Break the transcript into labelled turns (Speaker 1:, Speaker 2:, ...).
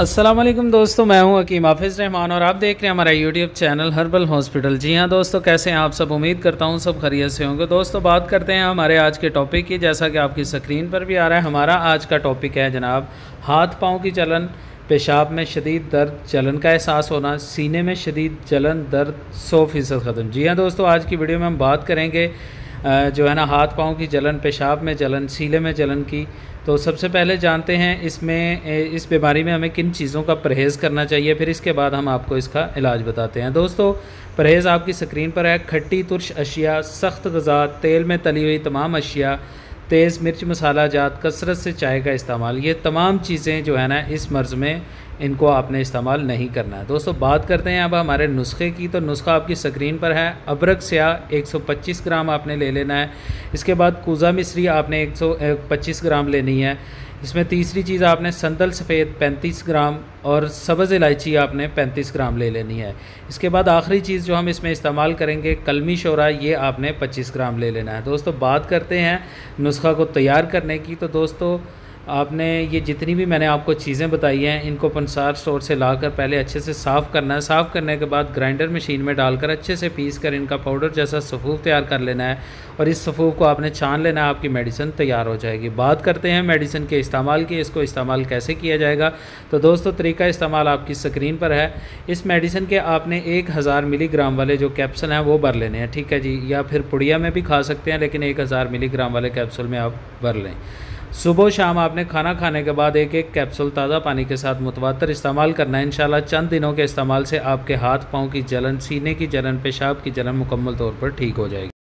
Speaker 1: अस्सलाम वालेकुम दोस्तों, मैं हूं हकीम हाफिज़ रहमान और आप देख रहे हैं हमारा यूट्यूब चैनल हर्बल हॉस्पिटल। जी हां दोस्तों, कैसे हैं आप सब? उम्मीद करता हूं सब खैरियत से होंगे। दोस्तों बात करते हैं हमारे आज के टॉपिक की। जैसा कि आपकी स्क्रीन पर भी आ रहा है, हमारा आज का टॉपिक है जनाब हाथ पाँव की जलन, पेशाब में शदीद दर्द, जलन का एहसास होना, सीने में शदीद जलन दर्द 100% ख़त्म। जी हाँ दोस्तों, आज की वीडियो में हम बात करेंगे जो है ना हाथ पाँव की जलन, पेशाब में जलन, सीने में जलन की। तो सबसे पहले जानते हैं इस बीमारी में हमें किन चीज़ों का परहेज़ करना चाहिए, फिर इसके बाद हम आपको इसका इलाज बताते हैं। दोस्तों परहेज़ आपकी स्क्रीन पर है। खट्टी तुर्श अशिया, सख्त ग़िज़ा, तेल में तली हुई तमाम अशिया, तेज़ मिर्च मसाला जात, कसरत से चाय का इस्तेमाल, ये तमाम चीज़ें जो है ना इस मर्ज़ में इनको आपने इस्तेमाल नहीं करना है। दोस्तों बात करते हैं अब हमारे नुस्खे की। तो नुस्खा आपकी स्क्रीन पर है। अदरक स्याह 125 ग्राम आपने ले लेना है। इसके बाद कूज़ा मिश्री आपने 125 ग्राम लेनी है। इसमें तीसरी चीज़ आपने संदल सफ़ेद 35 ग्राम और सब्ज़ इलायची आपने 35 ग्राम ले लेनी है। इसके बाद आखिरी चीज़ जो हम इसमें इस्तेमाल करेंगे कलमी शोरा, ये आपने 25 ग्राम ले लेना है। दोस्तों बात करते हैं नुस्खा को तैयार करने की। तो दोस्तों आपने ये जितनी भी मैंने आपको चीज़ें बताई हैं, इनको पंसार स्टोर से लाकर पहले अच्छे से साफ़ करना है। साफ़ करने के बाद ग्राइंडर मशीन में डालकर अच्छे से पीस कर इनका पाउडर जैसा सफ़ूफ तैयार कर लेना है और इस सफ़ूफ को आपने छान लेना है, आपकी मेडिसिन तैयार हो जाएगी। बात करते हैं मेडिसिन के इस्तेमाल की। इसको इस्तेमाल कैसे किया जाएगा? तो दोस्तों तरीका इस्तेमाल आपकी स्क्रीन पर है। इस मेडिसिन के आपने 1000 मिलीग्राम वाले जो कैप्सूल हैं वो भर लेने हैं, ठीक है जी, या फिर पुड़िया में भी खा सकते हैं, लेकिन 1000 मिलीग्राम वाले कैप्सूल में आप भर लें। सुबह शाम आपने खाना खाने के बाद एक एक कैप्सूल ताज़ा पानी के साथ मुतवातर इस्तेमाल करना है। इंशाल्लाह चंद दिनों के इस्तेमाल से आपके हाथ पाँव की जलन, सीने की जलन, पेशाब की जलन मुकम्मल तौर पर ठीक हो जाएगी।